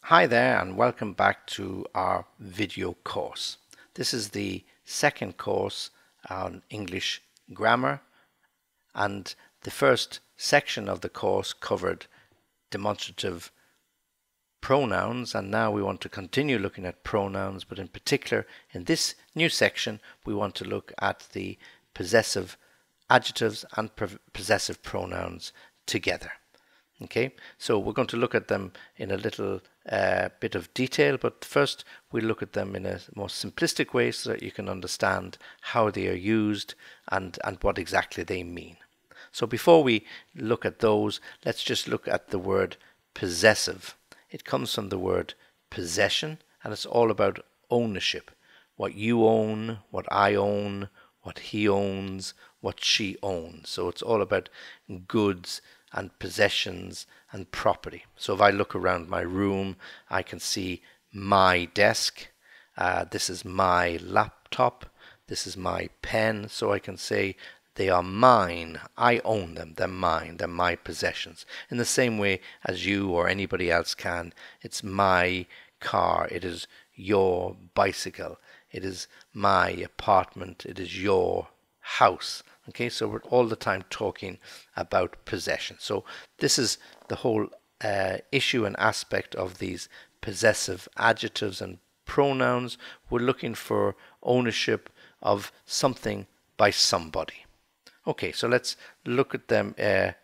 Hi there and welcome back to our video course. This is the second course on English grammar, and the first section of the course covered demonstrative pronouns, and now we want to continue looking at pronouns, but in particular in this new section we want to look at the possessive adjectives and possessive pronouns together. Okay, so we're going to look at them in a little bit of detail, but first we'll look at them in a more simplistic way so that you can understand how they are used and what exactly they mean. So before we look at those, let's just look at the word possessive. It comes from the word possession, and it's all about ownership. What you own, what I own, what he owns, what she owns. So it's all about goods and possessions and property. So if I look around my room, I can see my desk, this is my laptop, this is my pen, so I can say they are mine, I own them, they're mine, they're my possessions. In the same way as you or anybody else can, it's my car, it is your bicycle, it is my apartment, it is your house. Okay, so we're all the time talking about possession. So this is the whole issue and aspect of these possessive adjectives and pronouns. We're looking for ownership of something by somebody. Okay, so let's look at them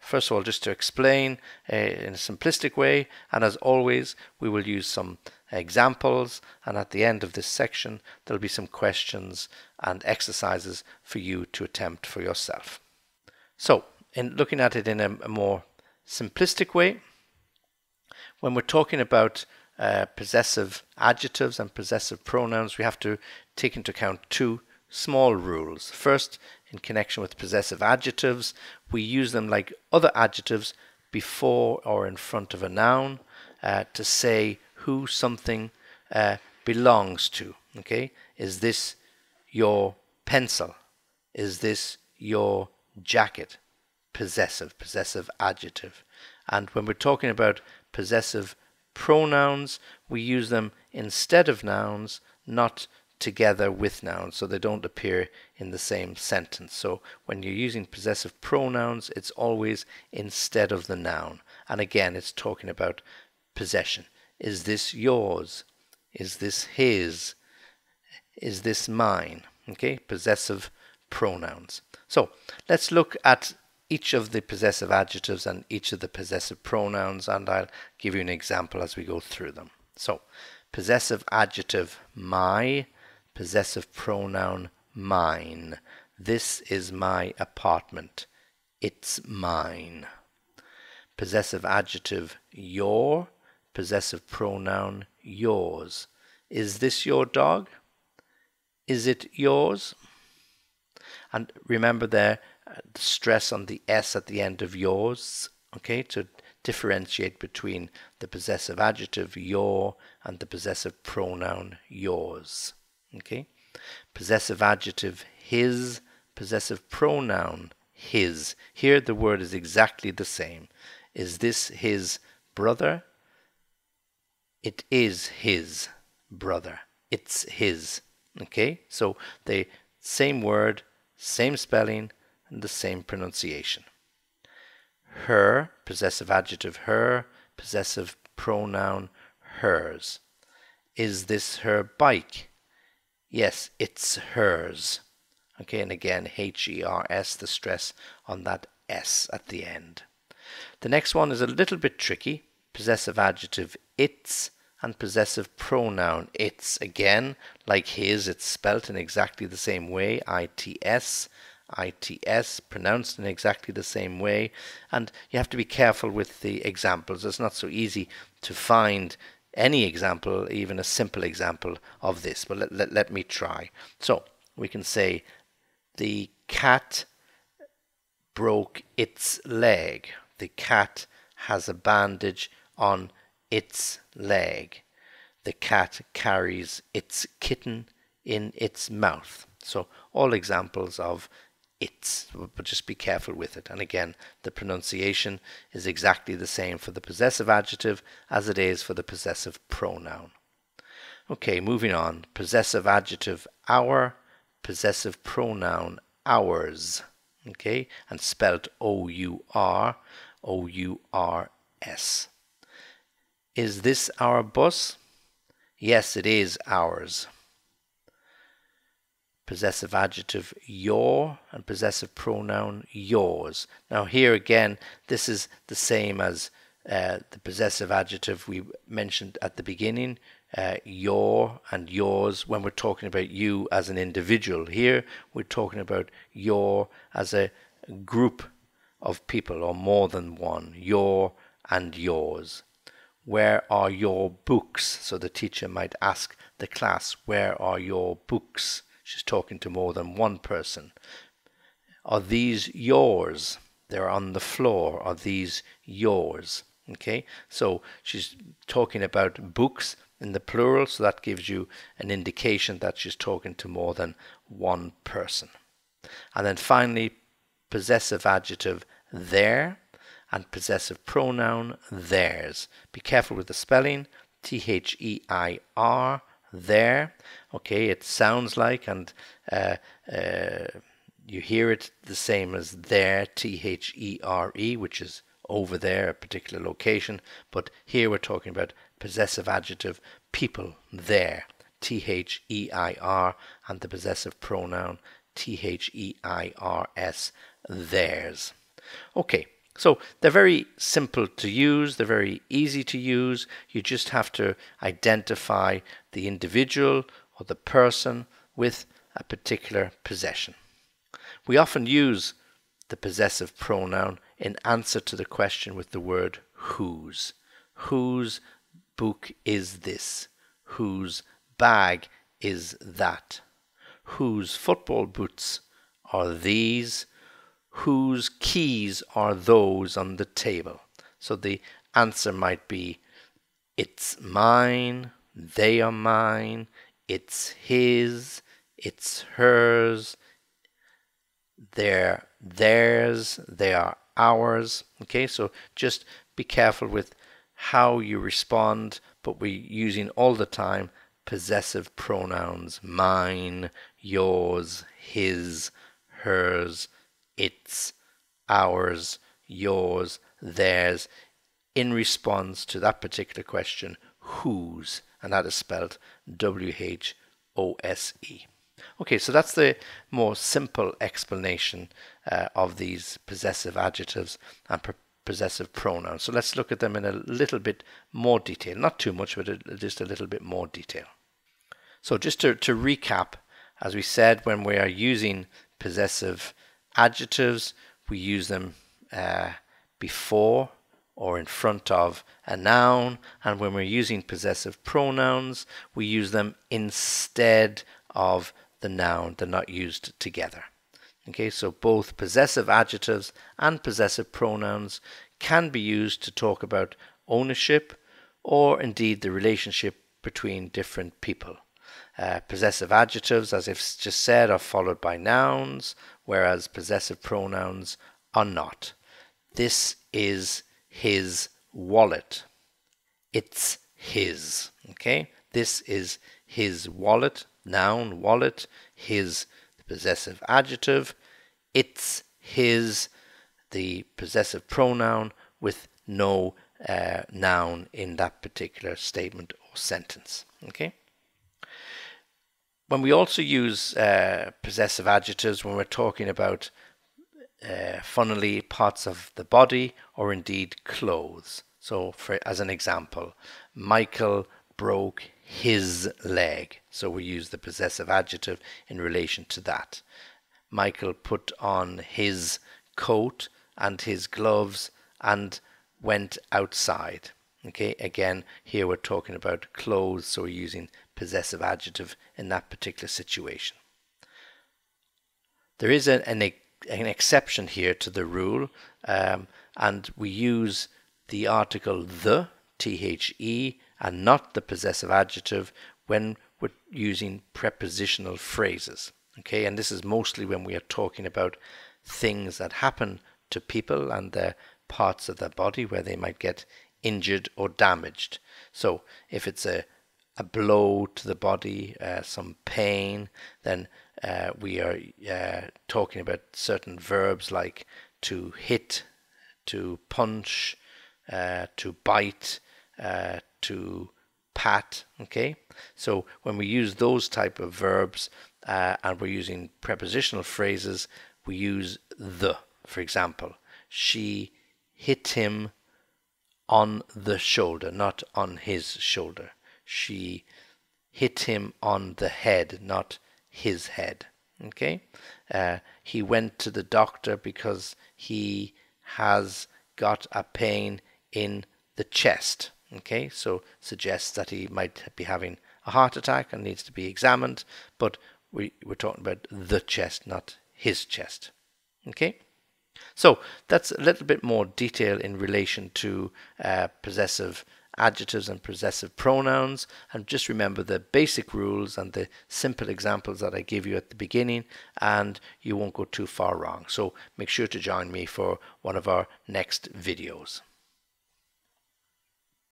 first of all just to explain in a simplistic way, and as always we will use some examples, and at the end of this section there'll be some questions and exercises for you to attempt for yourself. So in looking at it in a more simplistic way, when we're talking about possessive adjectives and possessive pronouns, we have to take into account two small rules. First, in connection with possessive adjectives, we use them like other adjectives before or in front of a noun to say who something belongs to. Okay, is this your pencil? Is this your jacket? Possessive adjective. And when we're talking about possessive pronouns, we use them instead of nouns, not together with nouns, so they don't appear in the same sentence. So when you're using possessive pronouns, it's always instead of the noun. And again, it's talking about possession. Is this yours? Is this his? Is this mine? Okay, possessive pronouns. So let's look at each of the possessive adjectives and each of the possessive pronouns, and I'll give you an example as we go through them. So possessive adjective my, possessive pronoun mine. This is my apartment. It's mine. Possessive adjective your, possessive pronoun yours. Is this your dog? Is it yours? And remember there, the stress on the S at the end of yours, okay, to differentiate between the possessive adjective your and the possessive pronoun yours. Okay, possessive adjective his, possessive pronoun his. Here the word is exactly the same. Is this his brother? It is his brother. It's his. Okay, so the same word, same spelling, and the same pronunciation. Her, possessive adjective her, possessive pronoun hers. Is this her bike? Yes, it's hers. Okay, and again, H-E-R-S, the stress on that S at the end. The next one is a little bit tricky. Possessive adjective its and possessive pronoun its. Again, like his, it's spelt in exactly the same way, I-T-S. I-T-S, pronounced in exactly the same way, and you have to be careful with the examples. It's not so easy to find any example, even a simple example of this, but let me try. So we can say the cat broke its leg. The cat has a bandage on its leg. The cat carries its kitten in its mouth. So all examples of its, but just be careful with it. And again, the pronunciation is exactly the same for the possessive adjective as it is for the possessive pronoun. Okay, moving on. Possessive adjective our, possessive pronoun ours. Okay, and spelled O-U-R, O-U-R-S. Is this our bus? Yes, it is ours. Possessive adjective your and possessive pronoun yours. Now here again, this is the same as the possessive adjective we mentioned at the beginning, your and yours, when we're talking about you as an individual. Here we're talking about your as a group of people or more than one, your and yours. Where are your books? So the teacher might ask the class, where are your books? She's talking to more than one person. Are these yours? They're on the floor. Are these yours? Okay, so she's talking about books in the plural, so that gives you an indication that she's talking to more than one person. And then finally, possessive adjective their and possessive pronoun theirs. Be careful with the spelling, T-H-E-I-R, there. Okay, it sounds like, and you hear it the same as there, T-H-E-R-E, which is over there, a particular location, but here we're talking about possessive adjective people there, T-H-E-I-R, and the possessive pronoun T-H-E-I-R-S, theirs. Okay, so they're very simple to use, they're very easy to use. You just have to identify the individual or the person with a particular possession. We often use the possessive pronoun in answer to the question with the word whose. Whose book is this? Whose bag is that? Whose football boots are these? Whose keys are those on the table? So the answer might be, it's mine, they are mine, it's his, it's hers, they're theirs, they are ours. Okay, so just be careful with how you respond, but we're using all the time possessive pronouns, mine, yours, his, hers, its, ours, yours, theirs, in response to that particular question, whose, and that is spelled W-H-O-S-E. Okay, so that's the more simple explanation of these possessive adjectives and possessive pronouns. So let's look at them in a little bit more detail. Not too much, but just a little bit more detail. So just to recap, as we said, when we are using possessive adjectives, we use them before or in front of a noun, and when we're using possessive pronouns, we use them instead of the noun. They're not used together. Okay, so both possessive adjectives and possessive pronouns can be used to talk about ownership or indeed the relationship between different people. Possessive adjectives, as I've just said, are followed by nouns, whereas possessive pronouns are not. This is his wallet. It's his. Okay, this is his wallet, noun, wallet, his, the possessive adjective, it's his, the possessive pronoun, with no noun in that particular statement or sentence. Okay. When we also use possessive adjectives when we're talking about funnily parts of the body or indeed clothes. So as an example, Michael broke his leg. So we use the possessive adjective in relation to that. Michael put on his coat and his gloves and went outside. Okay, again, here we're talking about clothes, so we're using possessive adjective in that particular situation. There is an exception here to the rule, and we use the article the, the, and not the possessive adjective when we're using prepositional phrases. Okay, and this is mostly when we are talking about things that happen to people and their parts of their body where they might get injured or damaged. So if it's a blow to the body, some pain, then we are talking about certain verbs like to hit, to punch, to bite, to pat. Okay, so when we use those type of verbs and we're using prepositional phrases, we use the. For example, she hit him on the shoulder, not on his shoulder. She hit him on the head, not his head. Okay, he went to the doctor because he has got a pain in the chest. Okay, so suggests that he might be having a heart attack and needs to be examined, but we're talking about the chest, not his chest. Okay, so that's a little bit more detail in relation to possessive adjectives and possessive pronouns, and just remember the basic rules and the simple examples that I give you at the beginning, and you won't go too far wrong. So make sure to join me for one of our next videos.